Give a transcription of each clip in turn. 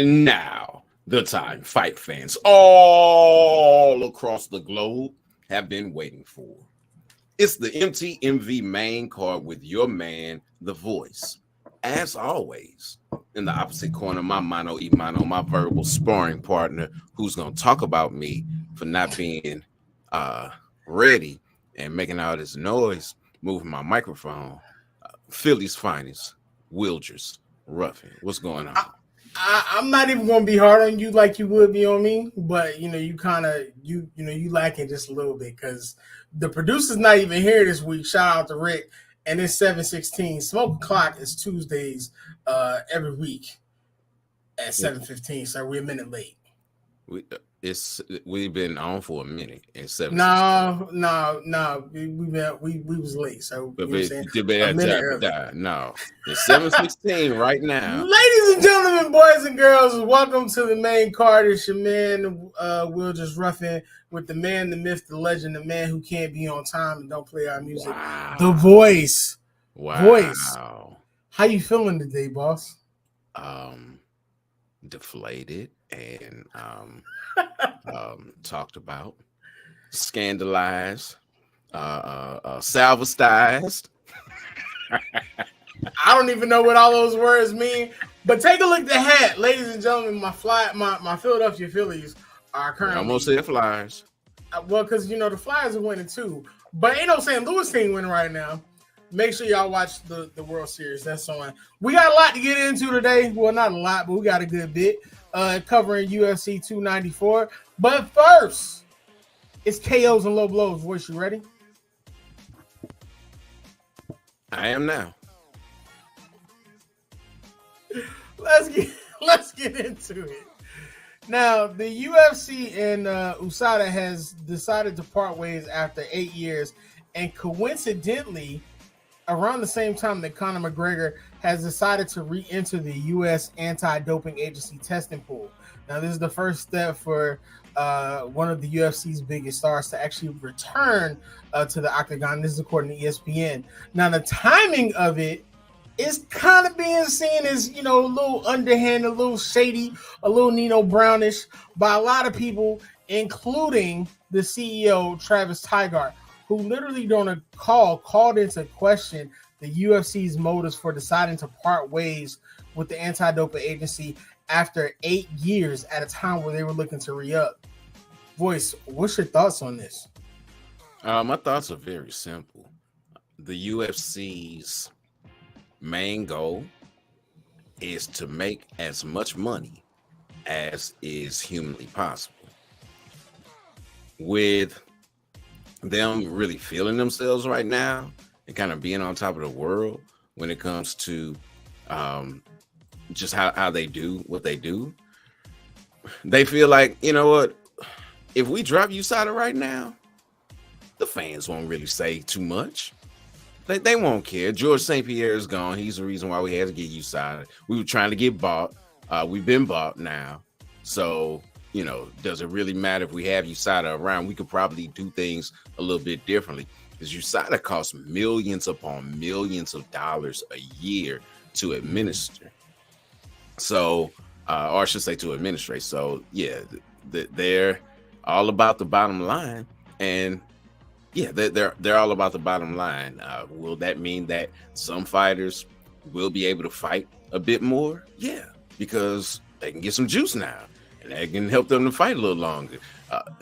And now, the time fight fans all across the globe have been waiting for. It's the MTMV main card with your man, The Voice. As always, in the opposite corner, my mano y mano, my verbal sparring partner, who's going to talk about me for not being ready and making all this noise, moving my microphone. Philly's finest, Wilders Ruffin. What's going on? I'm not even gonna be hard on you like you would be on me, but you lacking just a little bit because the producer's not even here this week. Shout out to Rick, and it's 7:16. Smoke O'Clock is Tuesdays every week at 7:15, so we're a minute late. We've been on for a minute at 7. No, we was late. So no, it's 7:16 right now. Ladies and gentlemen, boys and girls, welcome to the main card. It's your man, Wilders Ruffin, with the man, the myth, the legend, the man who can't be on time and don't play our music. Wow. The Voice. Wow. Voice. How you feeling today, boss? Deflated and talked about, scandalized, salvestized. I don't even know what all those words mean, but take a look at the hat, ladies and gentlemen. My Philadelphia Phillies are currently. I'm gonna say the Flyers. Well, because the Flyers are winning too, but ain't no St. Louis team winning right now. Make sure y'all watch the World Series. That's on. We got a lot to get into today. Well, not a lot, but we got a good bit. Covering UFC 294. But first, it's KOs and low blows. Voice, you ready? I am now. Let's get into it. Now, the UFC and USADA has decided to part ways after 8 years, and coincidentally, around the same time that Conor McGregor has decided to re-enter the U.S. anti-doping agency testing pool. Now, this is the first step for one of the UFC's biggest stars to actually return to the octagon. This is according to ESPN. Now, the timing of it is kind of being seen as, a little underhanded, a little shady, a little Nino Brownish by a lot of people, including the CEO, Travis Tigard, who literally during a called into question the UFC's motives for deciding to part ways with the anti-doping agency after 8 years at a time where they were looking to re-up. Voice, what's your thoughts on this? My thoughts are very simple. The UFC's main goal is to make as much money as is humanly possible. With them really feeling themselves right now and kind of being on top of the world when it comes to just how they do what they do, they feel like, you know what, if we drop USADA right now, the fans won't really say too much. They won't care. George St. Pierre is gone. He's the reason why we had to get USADA. We were trying to get bought. We've been bought now. So, does it really matter if we have USADA around? We could probably do things a little bit differently because USADA costs millions upon millions of dollars a year to administer. So, or I should say to administrate. So, yeah, they're all about the bottom line. And yeah, they're all about the bottom line. Will that mean that some fighters will be able to fight a bit more? Yeah, because they can get some juice now. And that can help them to fight a little longer.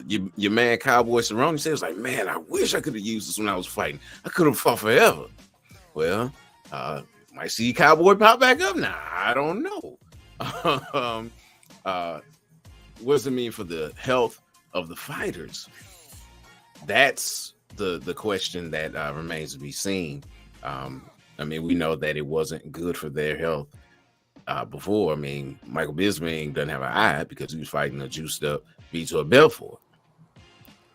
Your man Cowboy Cerrone says, like, man, I wish I could have used this when I was fighting. I could have fought forever. Well, might see Cowboy pop back up now. I don't know. What does it mean for the health of the fighters? That's the question that remains to be seen. We know that it wasn't good for their health before. Michael Bisping doesn't have an eye because he was fighting a juiced up Vitor Belfort.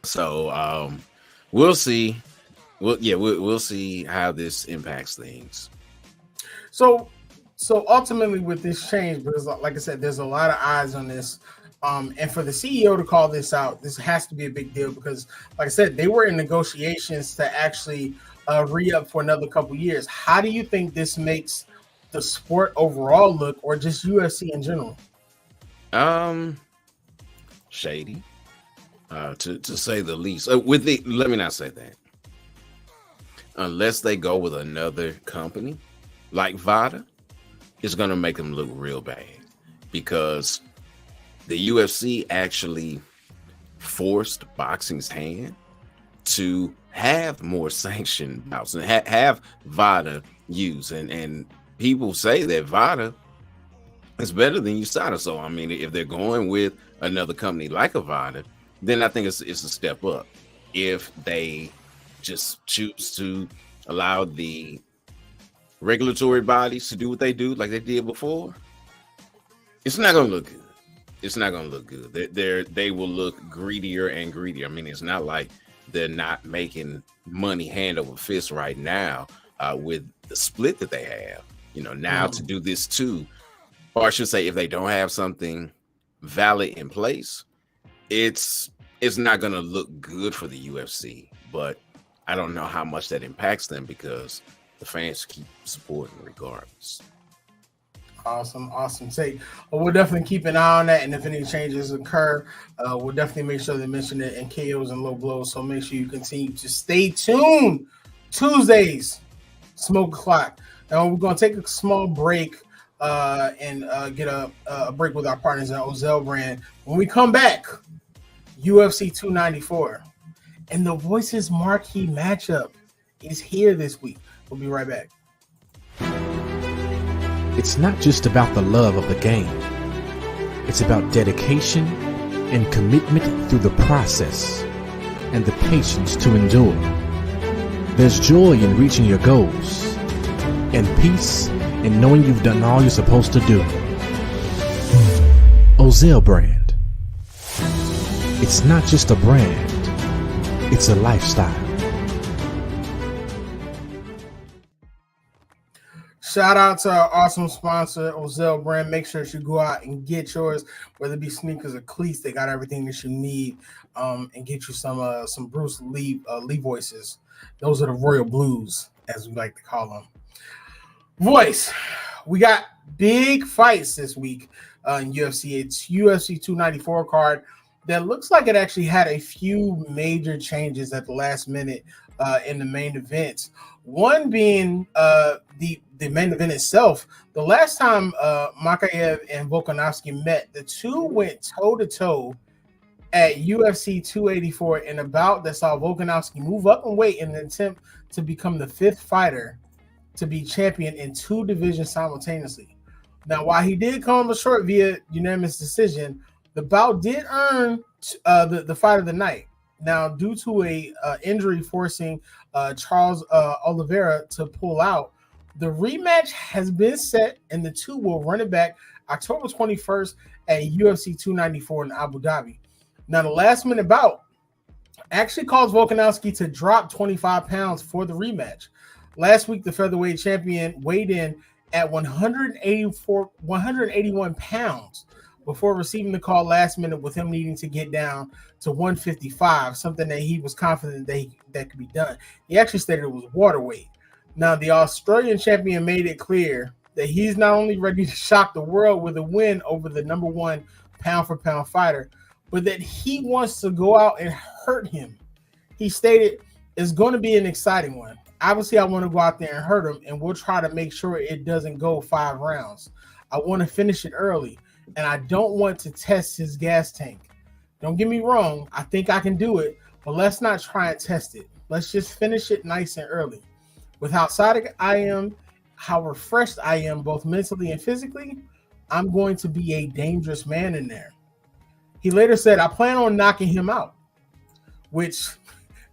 So we'll see. We'll see how this impacts things. So ultimately with this change, because like I said, there's a lot of eyes on this. And for the CEO to call this out, this has to be a big deal because, like I said, they were in negotiations to actually re-up for another couple years. How do you think this makes the sport overall look, or just UFC in general? Um, Shady, to say the least. Let me not say that. Unless they go with another company like VADA, it's gonna make them look real bad because the UFC actually forced boxing's hand to have more sanctioned bouts and have VADA use, and people say that VADA is better than USADA. So I mean, if they're going with another company like a VADA, then I think it's a step up. If they just choose to allow the regulatory bodies to do what they do like they did before, it's not going to look good. It's not going to look good. They will look greedier and greedier. I mean, it's not like they're not making money hand over fist right now with the split that they have. You know, now to do this too, or I should say, if they don't have something valid in place, it's not going to look good for the UFC. But I don't know how much that impacts them because the fans keep supporting regardless. Awesome take. We'll definitely keep an eye on that, and if any changes occur, we'll definitely make sure they mention it in KOs and low blows. So make sure you continue to stay tuned. Tuesdays, Smoke Clock. Now we're going to take a small break and get a break with our partners at Ozell brand. When we come back, UFC 294 and the Voices marquee matchup is here this week. We'll be right back. It's not just about the love of the game. It's about dedication and commitment through the process and the patience to endure. There's joy in reaching your goals and peace in knowing you've done all you're supposed to do. Ozell brand. It's not just a brand. It's a lifestyle. Shout out to our awesome sponsor, Ozell brand. Make sure you go out and get yours, whether it be sneakers or cleats. They got everything that you need, and get you some Bruce Lee voices. Those are the Royal Blues, as we like to call them. Voice, we got big fights this week in UFC. It's UFC 294 card that looks like it actually had a few major changes at the last minute in the main events. One being the main event itself. The last time Makayev and Volkanovski met, the two went toe-to-toe at UFC 284 in a bout that saw Volkanovski move up in weight in an attempt to become the fifth fighter to be champion in two divisions simultaneously. Now, while he did come up short via unanimous decision, the bout did earn the fight of the night. Now, due to a injury forcing Charles Oliveira to pull out, the rematch has been set, and the two will run it back October 21st at UFC 294 in Abu Dhabi. Now, the last-minute bout actually caused Volkanovski to drop 25 pounds for the rematch. Last week, the featherweight champion weighed in at 181 pounds before receiving the call last minute, with him needing to get down to 155, something that he was confident that could be done. He actually stated it was water weight. Now, the Australian champion made it clear that he's not only ready to shock the world with a win over the number one pound-for-pound fighter, but that he wants to go out and hurt him. He stated, it's going to be an exciting one. Obviously, I want to go out there and hurt him, and we'll try to make sure it doesn't go 5 rounds. I want to finish it early, and I don't want to test his gas tank. Don't get me wrong. I think I can do it, but let's not try and test it. Let's just finish it nice and early. With how excited I am, how refreshed I am, both mentally and physically, I'm going to be a dangerous man in there. He later said, I plan on knocking him out, which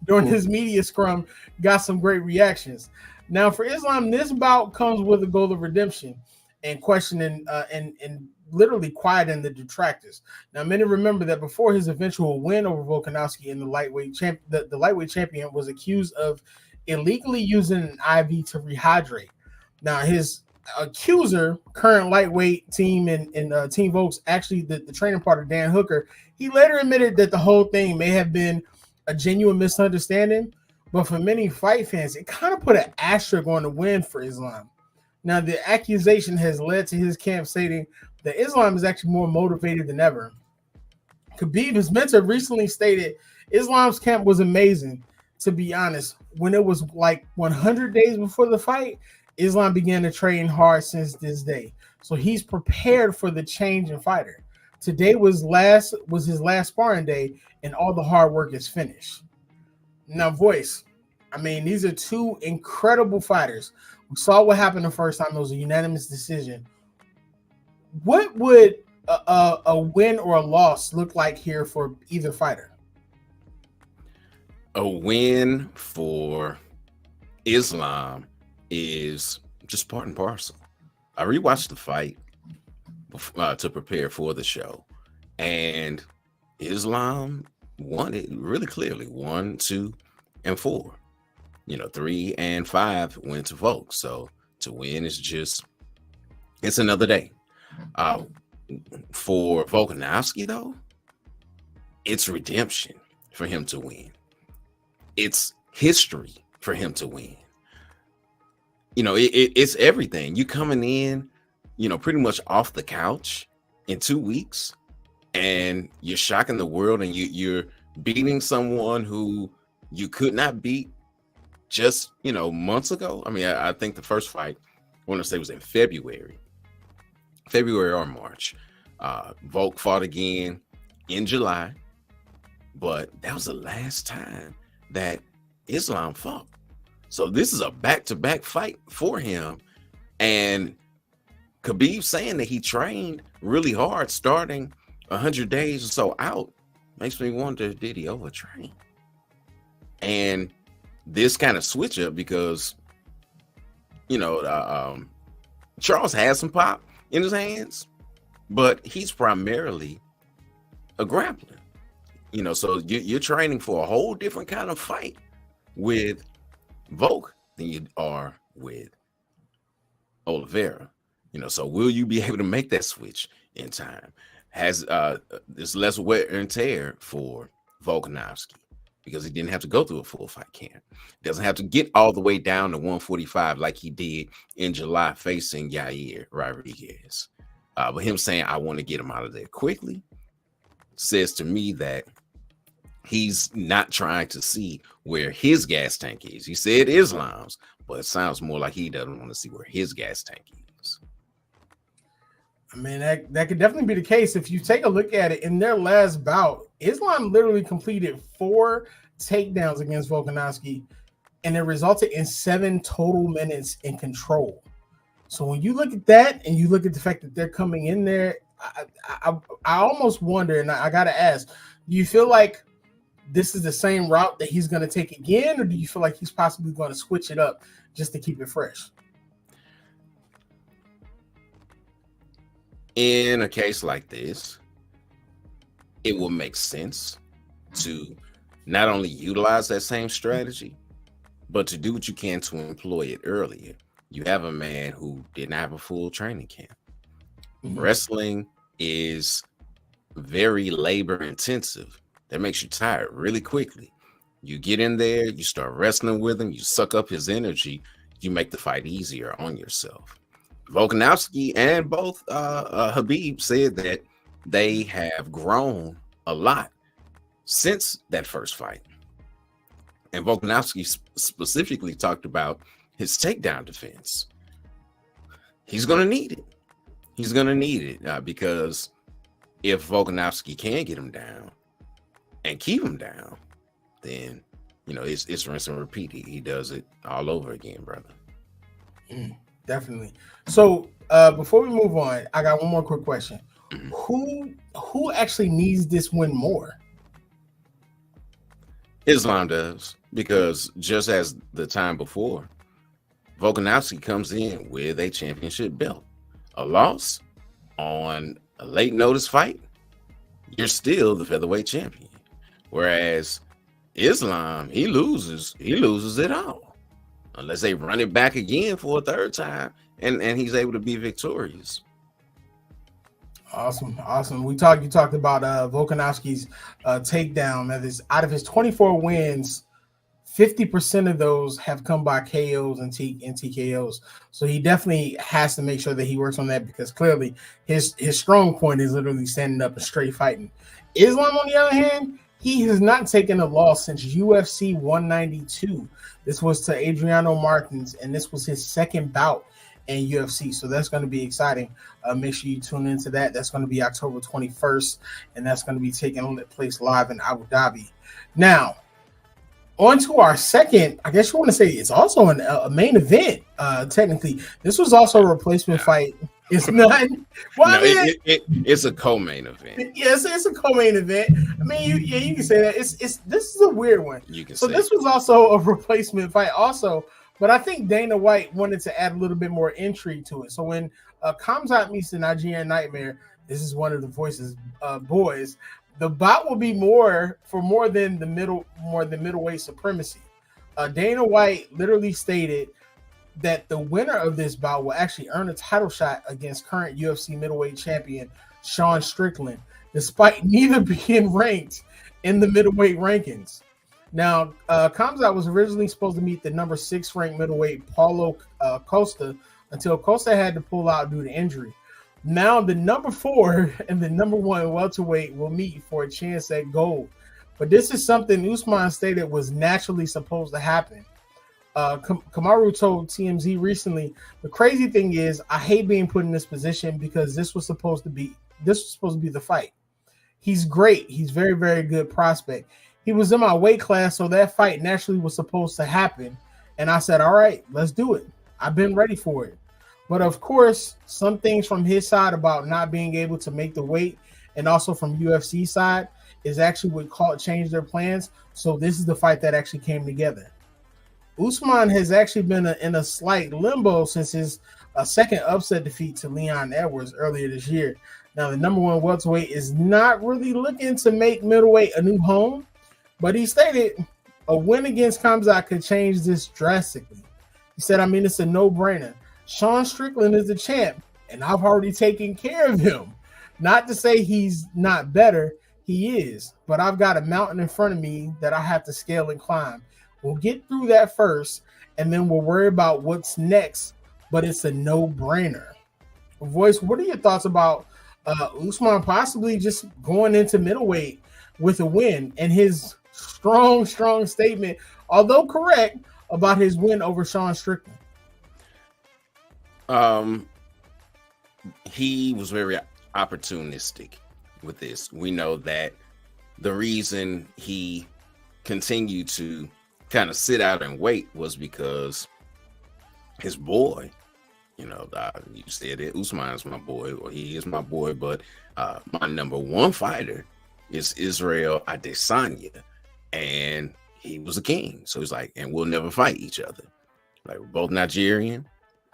during his media scrum got some great reactions. Now, for Islam, this bout comes with a goal of redemption and questioning and literally quieting the detractors. Now, many remember that before his eventual win over Volkanovski in the lightweight champion was accused of illegally using an IV to rehydrate. Now, his accuser, current lightweight team and Team Volks, actually the training partner, Dan Hooker, he later admitted that the whole thing may have been a genuine misunderstanding, but for many fight fans, it kind of put an asterisk on the win for Islam. Now, the accusation has led to his camp stating that Islam is actually more motivated than ever. Khabib, his mentor, recently stated Islam's camp was amazing. To be honest, when it was like 100 days before the fight, Islam began to train hard since this day. So he's prepared for the change in fighter. Today was his last sparring day, and all the hard work is finished. Now, Voice, I mean, these are two incredible fighters. We saw what happened the first time. It was a unanimous decision. What would a win or a loss look like here for either fighter? A win for Islam is just part and parcel. I rewatched the fight to prepare for the show, and Islam won it really clearly. 1, 2, and 4. 3 and 5 went to Volk. So to win is it's another day. For Volkanovski, though, it's redemption for him to win. It's history for him to win. It's everything. You coming in, pretty much off the couch in 2 weeks, and you're shocking the world, and you're beating someone who you could not beat just, months ago. I mean, I think the first fight, I want to say, was in February or March. Volk fought again in July, but that was the last time that Islam fought. So this is a back-to-back fight for him. And Khabib saying that he trained really hard starting 100 days or so out makes me wonder, did he overtrain? And this kind of switch up because, Charles has some pop in his hands, but he's primarily a grappler. So you're training for a whole different kind of fight with Volk than you are with Oliveira. So will you be able to make that switch in time? Has there's less wear and tear for Volkanovski because he didn't have to go through a full fight camp. Doesn't have to get all the way down to 145 like he did in July facing Yair Rodriguez. But him saying, I want to get him out of there quickly, says to me that he's not trying to see where his gas tank is. He said Islam's, but it sounds more like he doesn't want to see where his gas tank is. I mean, that could definitely be the case. If you take a look at it, in their last bout, Islam literally completed 4 takedowns against Volkanovski, and it resulted in 7 total minutes in control. So when you look at that and you look at the fact that they're coming in there, I almost wonder, and I got to ask, do you feel like this is the same route that he's going to take again, or do you feel like he's possibly going to switch it up just to keep it fresh? In a case like this, it will make sense to not only utilize that same strategy, but to do what you can to employ it earlier. You have a man who didn't have a full training camp. Mm-hmm. Wrestling is very labor intensive. That makes you tired really quickly. You get in there, you start wrestling with him, you suck up his energy, you make the fight easier on yourself. Volkanovski and both Khabib said that they have grown a lot since that first fight. And Volkanovski specifically talked about his takedown defense. He's going to need it. He's going to need it because if Volkanovski can get him down and keep him down, then, it's rinse and repeat. He does it all over again, brother. Definitely. So before we move on, I got one more quick question. Who actually needs this win more? Islam does, because just as the time before, Volkanovski comes in with a championship belt. A loss on a late notice fight, you're still the featherweight champion. Whereas Islam, he loses it all. Unless they run it back again for a third time and he's able to be victorious. Awesome. You talked about Volkanovski's takedown. That is, out of his 24 wins, 50% of those have come by KOs and TKOs. So he definitely has to make sure that he works on that, because clearly his strong point is literally standing up and straight fighting. Islam, on the other hand, he has not taken a loss since UFC 192. This was to Adriano Martins, and this was his second bout in UFC. So that's going to be exciting. Make sure you tune into that. That's going to be October 21st, and that's going to be taking place live in Abu Dhabi. Now, on to our second, I guess you want to say it's also a main event. Technically, this was also a replacement fight. It's not. Well, no, I mean, it's a co-main event. Yes, it's a co-main event. I mean, you can say that. It's this is a weird one. You can so say this was also a replacement fight, also. But I think Dana White wanted to add a little bit more intrigue to it. So when Khamzat meets the Nigerian Nightmare, this is one of the voices, boys. The bout will be more than middleweight supremacy. Dana White literally stated that the winner of this bout will actually earn a title shot against current UFC middleweight champion Sean Strickland, despite neither being ranked in the middleweight rankings. Now, Khamzat was originally supposed to meet the number 6 ranked middleweight Paulo Costa, until Costa had to pull out due to injury. Now the number 4 and the number 1 welterweight will meet for a chance at gold. But this is something Usman stated was naturally supposed to happen. Kamaru told TMZ recently, the crazy thing is I hate being put in this position because this was supposed to be the fight. He's great. He's very, very good prospect. He was in my weight class, so that fight naturally was supposed to happen. And I said, all right, let's do it. I've been ready for it. But of course, some things from his side about not being able to make the weight, and also from UFC side, is actually what changed their plans. So this is the fight that actually came together. Usman has actually been in a slight limbo since his second upset defeat to Leon Edwards earlier this year. Now, the number 1 welterweight is not really looking to make middleweight a new home, but he stated a win against Khamzat could change this drastically. He said, I mean, it's a no-brainer. Sean Strickland is the champ, and I've already taken care of him. Not to say he's not better, he is, but I've got a mountain in front of me that I have to scale and climb. We'll get through that first, and then we'll worry about what's next, but it's a no-brainer. Voice, what are your thoughts about Usman possibly just going into middleweight with a win, and his strong statement, although correct, about his win over Sean Strickland? He was very opportunistic with this. We know that the reason he continued to kind of sit out and wait was because his boy, you said it, Usman is my boy, or he is my boy, but my number 1 fighter is Israel Adesanya, and he was a king. So he's like, and we'll never fight each other. Like, we're both Nigerian.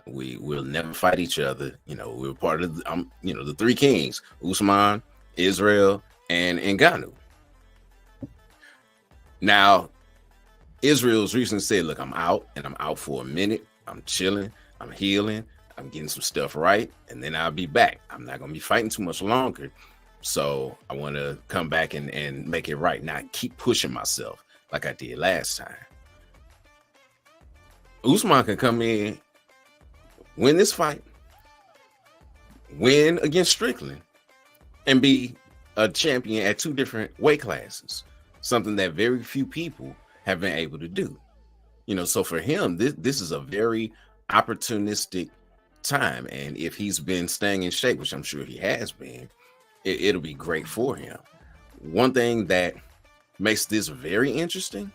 We will never fight each other. We're part of the 3 kings: Usman, Israel, and Ngannou. Now, Israel's recently said, look, I'm out, and I'm out for a minute. I'm chilling. I'm healing. I'm getting some stuff right, and then I'll be back. I'm not going to be fighting too much longer. So I want to come back and make it right, not keep pushing myself like I did last time. Usman can come in, win this fight, win against Strickland, and be a champion at 2 different weight classes, something that very few people have been able to do. So for him, this is a very opportunistic time, and if he's been staying in shape, which I'm sure he has been, it'll be great for him. One thing that makes this very interesting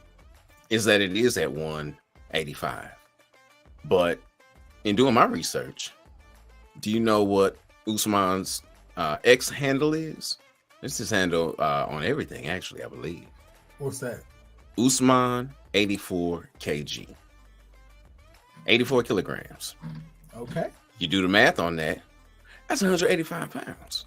is that it is at 185. But in doing my research, do you know what Usman's X handle is? It's his handle on everything, actually, I believe. What's that? Usman 84 kg. 84 kilograms. Okay. You do the math on that, that's 185 pounds.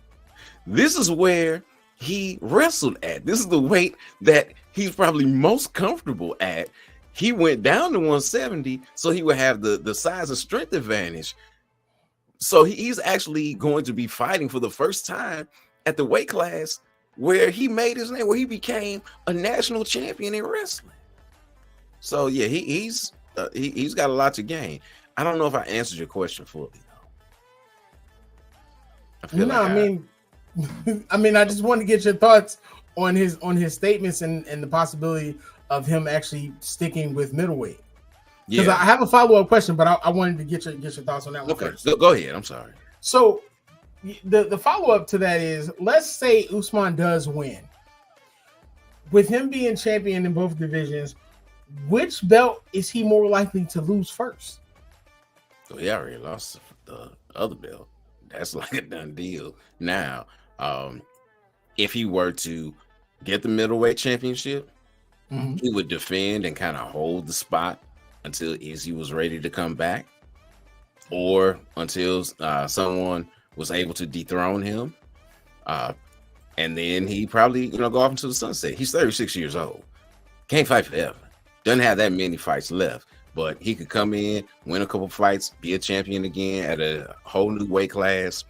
This is where he wrestled at. This is the weight that he's probably most comfortable at. He went down to 170 so he would have the size and strength advantage. So he's actually going to be fighting for the first time at the weight class where he made his name, where he became a national champion in wrestling. So yeah, he's got a lot to gain. I don't know if I answered your question fully though. I feel No, like I mean, I mean, I just want to get your thoughts on his statements and the possibility of him actually sticking with middleweight. Because I have a follow-up question, but I wanted to get your thoughts on that one first. Go ahead. I'm sorry. So the follow-up to that is, let's say Usman does win. With him being champion in both divisions, which belt is he more likely to lose first? So he already lost the other belt. That's like a done deal. Now, if he were to get the middleweight championship, he would defend and kind of hold the spot until Izzy was ready to come back, or until someone was able to dethrone him. And then he probably, go off into the sunset. He's 36 years old. Can't fight forever. Doesn't have that many fights left. But he could come in, win a couple fights, be a champion again at a whole new weight class,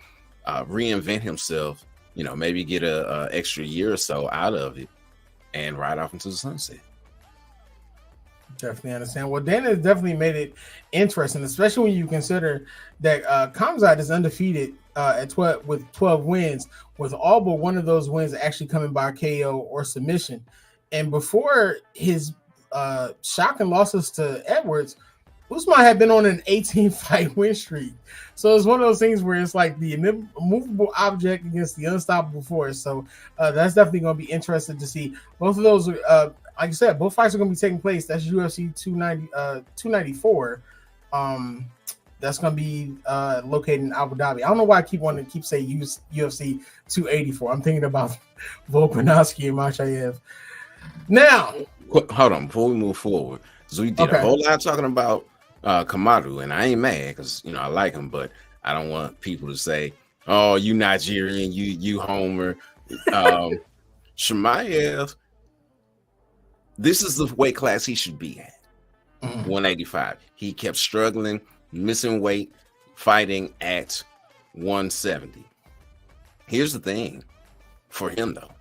reinvent himself, maybe get a extra year or so out of it and ride off into the sunset. Definitely understand. Well, Dana has definitely made it interesting, especially when you consider that Khamzat is undefeated with 12 wins, with all but one of those wins actually coming by KO or submission. And before his shocking losses to Edwards, Usman had been on an 18-fight win streak. So it's one of those things where it's like the immovable object against the unstoppable force. So that's definitely going to be interesting to see. Both of those, like I said, both fights are going to be taking place. That's UFC 294. That's going to be located in Abu Dhabi. I don't know why I keep saying UFC 284. I'm thinking about Volkanovski and Machaev. Now, hold on, before we move forward, because we did a whole lot talking about Kamaru, and I ain't mad because I like him, but I don't want people to say, "Oh, you Nigerian, you Homer." Chimaev, this is the weight class he should be at. 185. He kept struggling, missing weight, fighting at 170. Here's the thing for him though.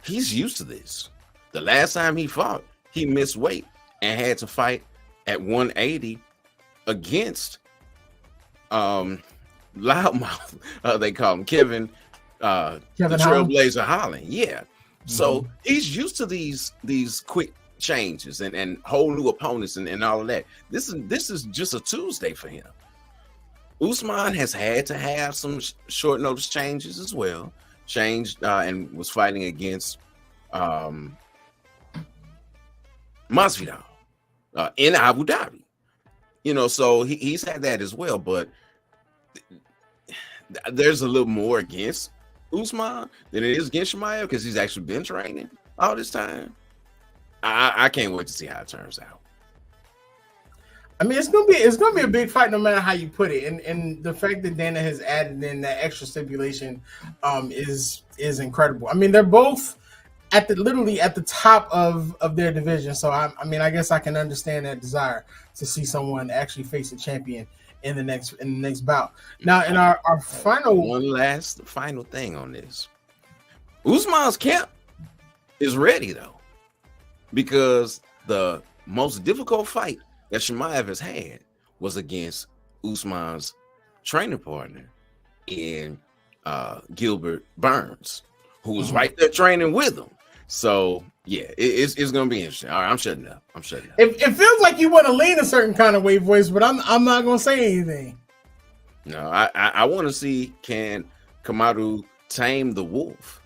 He's used to this. The last time he fought, he missed weight and had to fight at 180 against loudmouth. They call him Kevin the Trailblazer Holland. Yeah. So he's used to these quick changes and whole new opponents and all of that. This is just a Tuesday for him. Usman has had to have some short notice changes as well. Changed and was fighting against Masvidal in Abu Dhabi. So he's had that as well, but there's a little more against Usman than it is against Chimaev because he's actually been training all this time. I can't wait to see how it turns out. I mean, it's gonna be a big fight no matter how you put it, and the fact that Dana has added in that extra stipulation is incredible. I mean, they're both literally at the top of their division, so I mean, I guess I can understand that desire to see someone actually face a champion in the next bout. Now, in our final thing on this, Usman's camp is ready though, because the most difficult fight that Chimaev has had was against Usman's training partner in Gilbert Burns, who was right there training with him. So yeah, it's gonna be interesting. All right, I'm shutting up. It feels like you want to lean a certain kind of way, voice, but I'm not gonna say anything. No, I want to see, can Kamaru tame the wolf,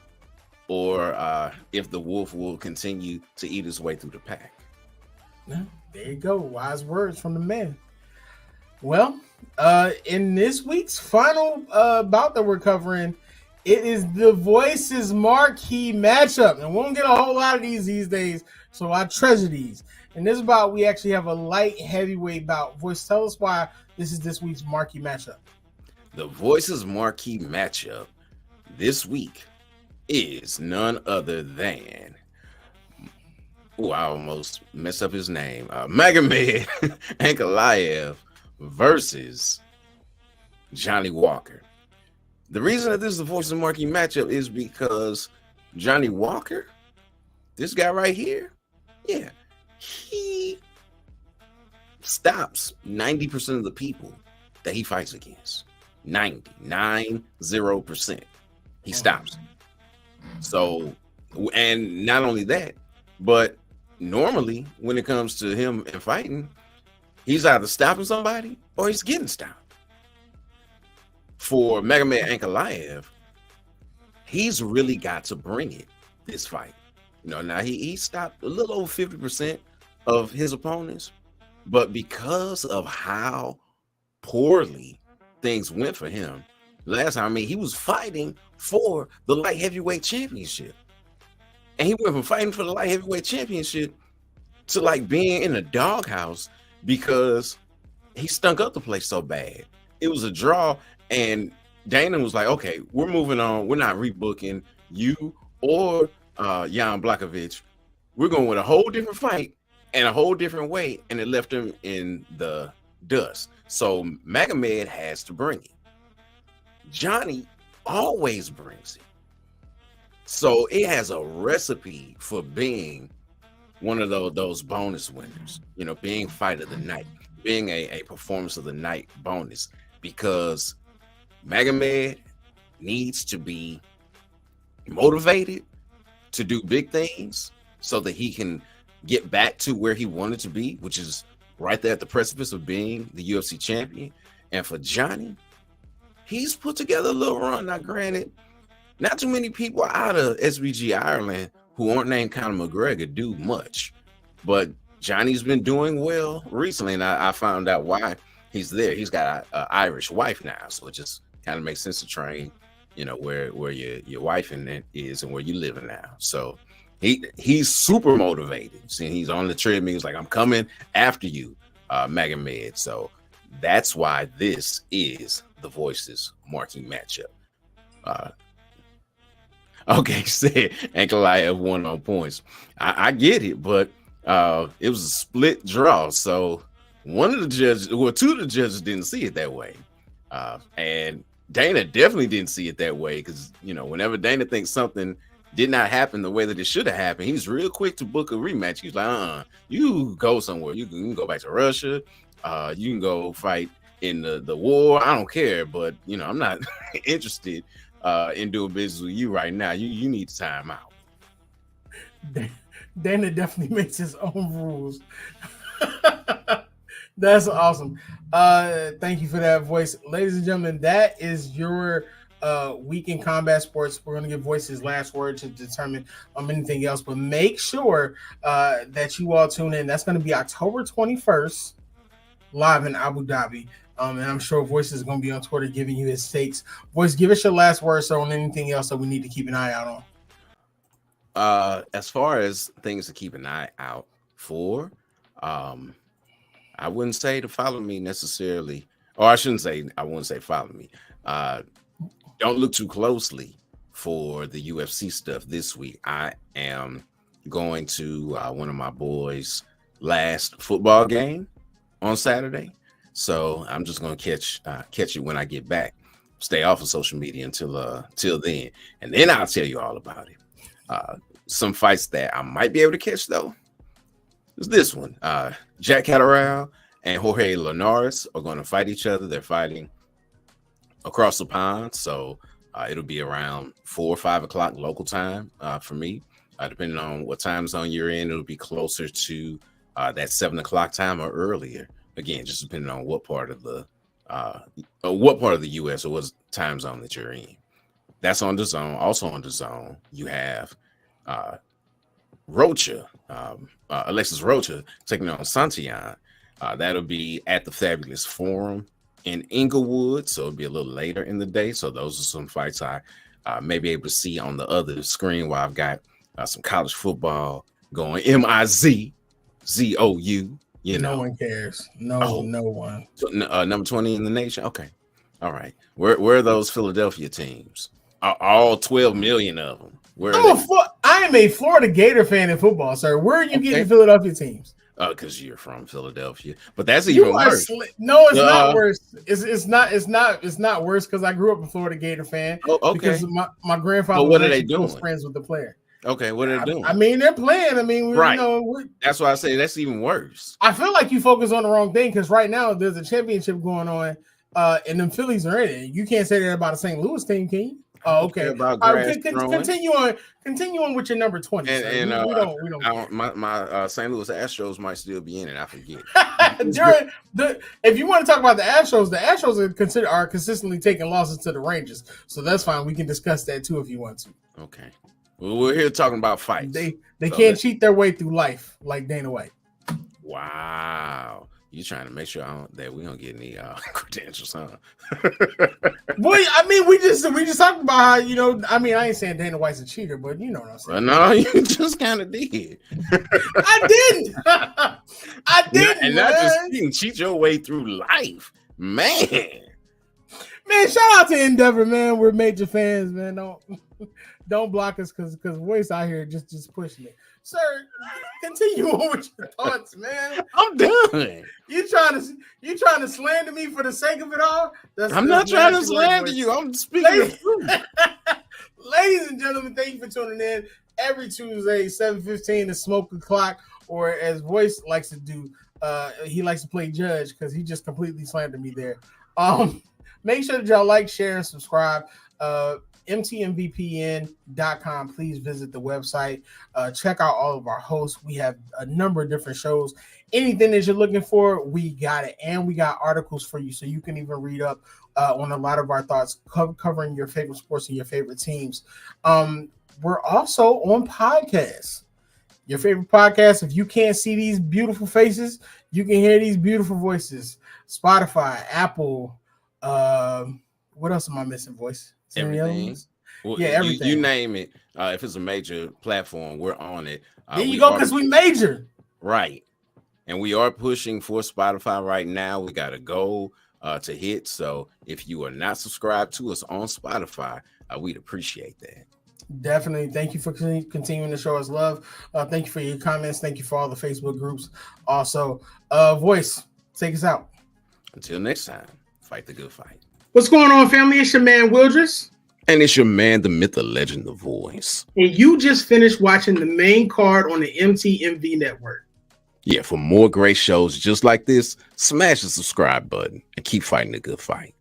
or if the wolf will continue to eat its way through the pack. No, there you go. Wise words from the man. Well, in this week's final bout that we're covering, it is the Voices marquee matchup. And we won't get a whole lot of these days, so I treasure these. In this bout, we actually have a light heavyweight bout. Voice, tell us why this is this week's marquee matchup. The Voices marquee matchup this week is none other than, I almost messed up his name, Magomed Ankalaev versus Johnny Walker. The reason that this is the Voices marquee matchup is because Johnny Walker, this guy right here, yeah, he stops 90% of the people that he fights against. 90%. He stops. So, and not only that, but normally when it comes to him and fighting, he's either stopping somebody or he's getting stopped. For Magomed Ankalaev, he's really got to bring it this fight. You know, now he stopped a little over 50% of his opponents, but because of how poorly things went for him last time, I mean, he was fighting for the light heavyweight championship. And he went from fighting for the light heavyweight championship to like being in a doghouse because he stunk up the place so bad. It was a draw, and Dana was like, okay, we're moving on. We're not rebooking you or Jan Blachowicz. We're going with a whole different fight and a whole different way, and it left him in the dust. So Magomed has to bring it. Johnny always brings it. So it has a recipe for being one of those bonus winners, you know, being fight of the night, being a performance of the night bonus, because Magomed needs to be motivated to do big things so that he can get back to where he wanted to be, which is right there at the precipice of being the UFC champion. And for Johnny, he's put together a little run. Now, granted, not too many people out of SBG Ireland who aren't named Conor McGregor do much, but Johnny's been doing well recently, and I found out why he's there. He's got an Irish wife now, so it just kind of makes sense to train, you know, where your wife is and where you living now. So he's super motivated. See, he's on the treadmill. He's like, I'm coming after you, Magomed. So that's why this is the Voices marquee matchup. Okay, said Ankalaev won on points. I get it, but it was a split draw. So one of the judges, well, two of the judges didn't see it that way. And Dana definitely didn't see it that way because, you know, whenever Dana thinks something did not happen the way that it should have happened, he's real quick to book a rematch. He's like, you go somewhere. You can go back to Russia. You can go fight in the war. I don't care, but, you know, I'm not interested in doing business with you right now. You need to time out. Dana definitely makes his own rules. That's awesome. Thank you for that, Voice. Ladies and gentlemen, that is your week in combat sports. We're going to give Voice's last word to determine anything else, but make sure that you all tune in. That's going to be October 21st, live in Abu Dhabi. And I'm sure Voice is going to be on Twitter giving you his takes. Voice, give us your last words on anything else that we need to keep an eye out on. As far as things to keep an eye out for, I wouldn't say to follow me necessarily, or I wouldn't say follow me. Don't look too closely for the UFC stuff this week. I am going to one of my boys' last football game on Saturday. So I'm just going to catch it when I get back. Stay off of social media until then. And then I'll tell you all about it. Some fights that I might be able to catch, though, is this one. Jack Catterall and Jorge Linares are going to fight each other. They're fighting across the pond. So it'll be around 4 or 5 o'clock local time for me. Depending on what time zone you're in, it'll be closer to that 7 o'clock time or earlier. Again, just depending on what part of the U.S. or what time zone that you're in. That's on the zone. Also on the zone, you have Rocha, Alexis Rocha taking on Santillan. That'll be at the Fabulous Forum in Inglewood, so it'll be a little later in the day. So those are some fights I may be able to see on the other screen while I've got some college football going. MIZZOU. You know, no one cares. No one. Number 20 in the nation. Okay, all right. Where are those Philadelphia teams? All 12 million of them. I am a Florida Gator fan in football, sir. Where are you getting the Philadelphia teams? Because you're from Philadelphia, but that's even worse. No, it's not worse. It's not worse because I grew up a Florida Gator fan. Oh, okay. Because my grandfather what are they doing? Friends with the player. Okay, what are they doing? I mean, they're playing. I mean, right. That's why I say that's even worse. I feel like you focus on the wrong thing because right now there's a championship going on, and them Phillies are in it. You can't say that about a St. Louis team, can you? Oh, okay. Continue on with your number 20. And we don't. My St. Louis Astros might still be in it. I forget. If you want to talk about the Astros are consistently taking losses to the Rangers, so that's fine. We can discuss that too if you want to. Okay. Well, we're here talking about fights. They can't cheat their way through life like Dana White. Wow. You trying to make sure that we don't get any credentials, huh? Boy, I mean, we just talked about how, I mean, I ain't saying Dana White's a cheater, but you know what I'm saying. No, you just kind of did. I didn't. I didn't. And not just cheat your way through life, man. Man, shout out to Endeavor, man. We're major fans, man. Don't block us because Voice out here just pushing it. Sir, continue on with your thoughts, man. I'm done. You trying to slander me for the sake of it all? I'm not trying to slander you. I'm speaking the truth. Ladies and gentlemen, thank you for tuning in every Tuesday, 7:15 to Smoke the Clock, or as Voice likes to do, he likes to play judge because he just completely slandered me there. Make sure that y'all like, share, and subscribe. mtmvpn.com. Please visit the website. Check out all of our hosts. We have a number of different shows. Anything that you're looking for, we got it. And we got articles for you, so you can even read up on a lot of our thoughts covering your favorite sports and your favorite teams. We're also on podcasts. Your favorite podcast. If you can't see these beautiful faces, you can hear these beautiful voices. Spotify, Apple. What else am I missing, Voice? Everything. Well, yeah, everything. You name it. If it's a major platform, we're on it. There you go, because we major. Right. And we are pushing for Spotify right now. We got a goal to hit. So if you are not subscribed to us on Spotify, we'd appreciate that. Definitely. Thank you for continuing to show us love. Thank you for your comments. Thank you for all the Facebook groups. Also, Voice, take us out. Until next time, fight the good fight. What's going on, family? It's your man, Wildress. And it's your man, the myth, the legend, the voice. And you just finished watching the main card on the MTMV network. Yeah, for more great shows just like this, smash the subscribe button and keep fighting the good fight.